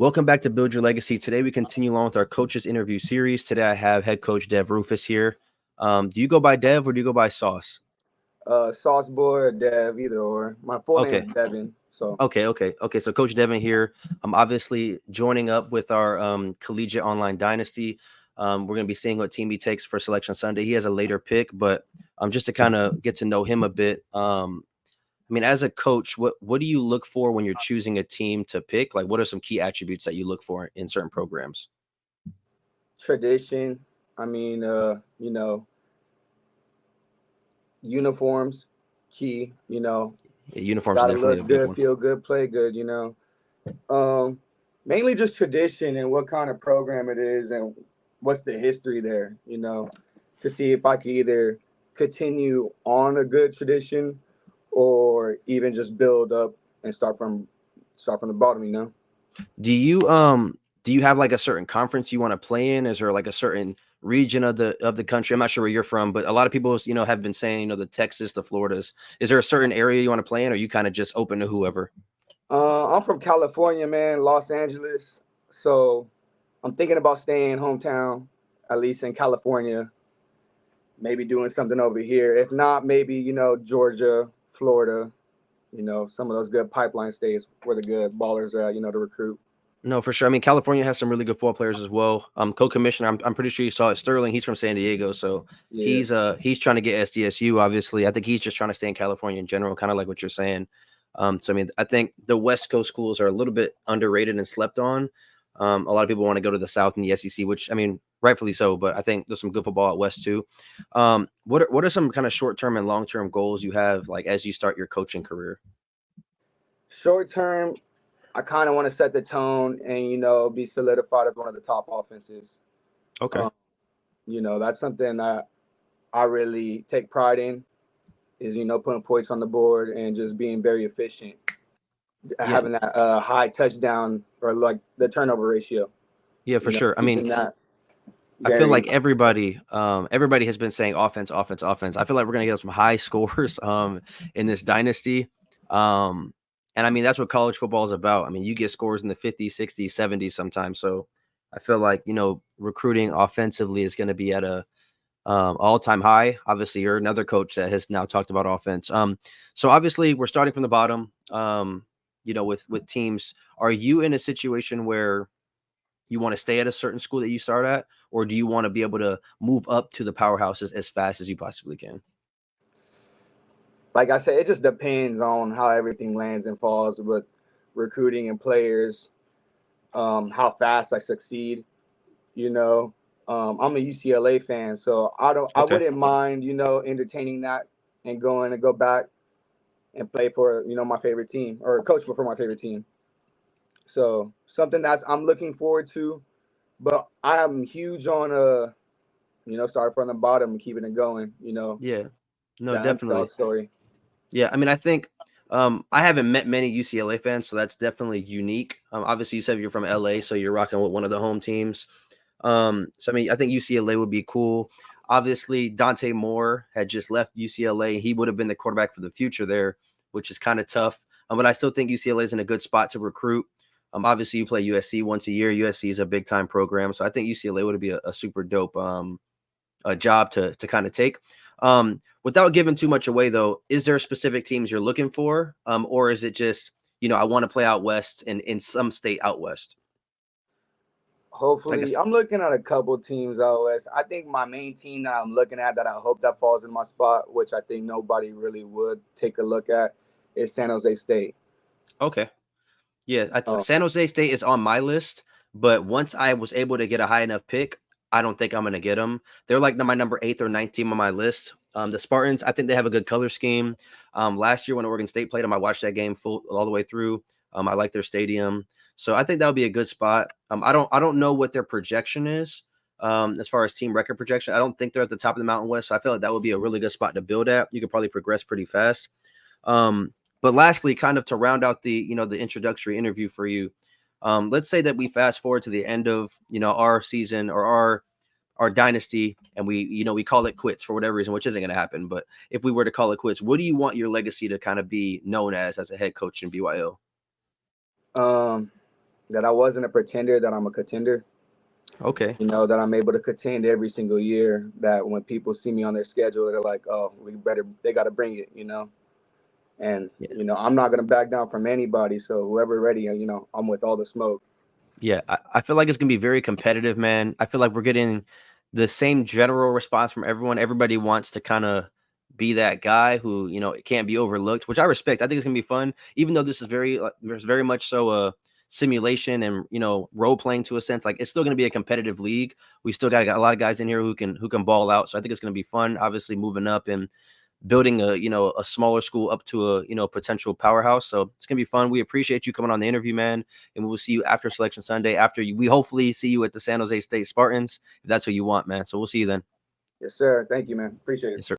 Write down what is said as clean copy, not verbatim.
Welcome back to Build Your Legacy. Today we continue on with our coaches interview series. Today I have head coach Dev Rufus here. Do you go by Dev or do you go by Sauce? Sauce Boy or Dev, either or. My full name is Okay. Devin. So Okay. So Coach Devin here. I'm obviously joining up with our collegiate online dynasty. We're going to be seeing what team he takes for Selection Sunday. He has a later pick, but just to kind of get to know him a bit. I mean, as a coach, what do you look for when you're choosing a team to pick? Like, what are some key attributes that you look for in certain programs? tradition. I mean, uniforms, key. Yeah, uniforms is Gotta definitely a look big good, one. feel good, play good. Um, Mainly just tradition and what kind of program it is and what's the history there. To see if I could either continue on a good tradition or even just build up and start from the bottom. Do you have like a certain conference you want to play in? Is there like a certain region of the country? I'm not sure where you're from, but a lot of people, have been saying, the Texas, the Floridas. Is there a certain area you want to play in, or are you kind of just open to whoever? I'm from California, man, Los Angeles. So I'm thinking about staying hometown, at least in California. Maybe doing something over here. If not, maybe Georgia, Florida. Some of those good pipeline states where the good ballers are at. To recruit. No, for sure. I mean, California has some really good football players as well. Co-commissioner, I'm pretty sure you saw it. Sterling, he's from San Diego, so Yeah. he's trying to get SDSU. Obviously, I think he's just trying to stay in California in general, kind of like what you're saying. So I mean, I think the West Coast schools are a little bit underrated and slept on. A lot of people want to go to the South and the SEC, which I mean, rightfully so. But I think there's some good football at West too. What are some kind of short term and long term goals you have, like as you start your coaching career? Short term, I kind of want to set the tone and be solidified as one of the top offenses. Okay. Um, that's something that I really take pride in. Is putting points on the board and just being very efficient, Yeah. having that high touchdown or like the turnover ratio. Yeah, for sure. I mean, Keeping that I feel very. like everybody has been saying offense, offense, offense. I feel like we're gonna get some high scores in this dynasty. And I mean that's what college football is about. I mean, you get scores in the 50s, 60s, 70s sometimes. So I feel like, recruiting offensively is gonna be at a all-time high. Obviously, you're another coach that has now talked about offense. So obviously we're starting from the bottom, with teams. Are you in a situation where you want to stay at a certain school that you start at, or do you want to be able to move up to the powerhouses as fast as you possibly can? Like I said, it just depends on how everything lands and falls with recruiting and players, how fast I succeed. You know, I'm a UCLA fan, so I Okay. wouldn't mind entertaining that and going to go back and play for my favorite team or coach for my favorite team. So something that I'm looking forward to. But I am huge on start from the bottom and keeping it going. Yeah. No, The underdog definitely. story. Yeah. I mean, I think I haven't met many UCLA fans, so that's definitely unique. Obviously, you said you're from LA, so you're rocking with one of the home teams. So I mean, I think UCLA would be cool. Obviously, Dante Moore had just left UCLA. He would have been the quarterback for the future there, which is kind of tough. But I still think UCLA is in a good spot to recruit. Obviously, you play USC once a year. USC is a big time program, so I think UCLA would be a super dope a job to kind of take. Without giving too much away, though, is there specific teams you're looking for, or is it just I want to play out west and in some state out west? I Hopefully, guess. I'm looking at a couple teams out west. I think my main team that I'm looking at that I hope that falls in my spot, which I think nobody really would take a look at, is San Jose State. Okay. Yeah, Um, San Jose State is on my list, but once I was able to get a high enough pick, I don't think I'm going to get them. They're like my number 8th or 9th team on my list. The Spartans, I think they have a good color scheme. Last year when Oregon State played them, I watched that game full all the way through. I like their stadium, so I think that would be a good spot. I don't know what their projection is as far as team record projection. I don't think they're at the top of the Mountain West, so I feel like that would be a really good spot to build at. You could probably progress pretty fast. Um, but lastly, kind of to round out the introductory interview for you, let's say that we fast forward to the end of our season or our dynasty, and we call it quits for whatever reason, which isn't going to happen. But if we were to call it quits, what do you want your legacy to kind of be known as a head coach in BYO? um, that I wasn't a pretender, that I'm a contender. Okay. You know, that I'm able to contend every single year. That when people see me on their schedule, they're like, "Oh, they got to bring it," you know. And Yeah. you know, I'm not gonna back down from anybody. So whoever ready, you know, I'm with all the smoke. Yeah, I feel like it's gonna be very competitive, man. I feel like we're getting the same general response from everyone. Everybody wants to kind of be that guy who, it can't be overlooked, which I respect. I think it's gonna be fun, even though this is there's very much so a simulation and role playing to a sense. Like it's still gonna be a competitive league. We still got a lot of guys in here who can ball out. So I think it's gonna be fun. Obviously, moving up and building a smaller school up to a potential powerhouse. So it's gonna be fun. We appreciate you coming on the interview, man, and we'll see you after Selection Sunday. After we hopefully see you at the San Jose State Spartans if that's what you want, man. So we'll see you then. Yes, sir. Thank you, man. Appreciate it. Yes, sir.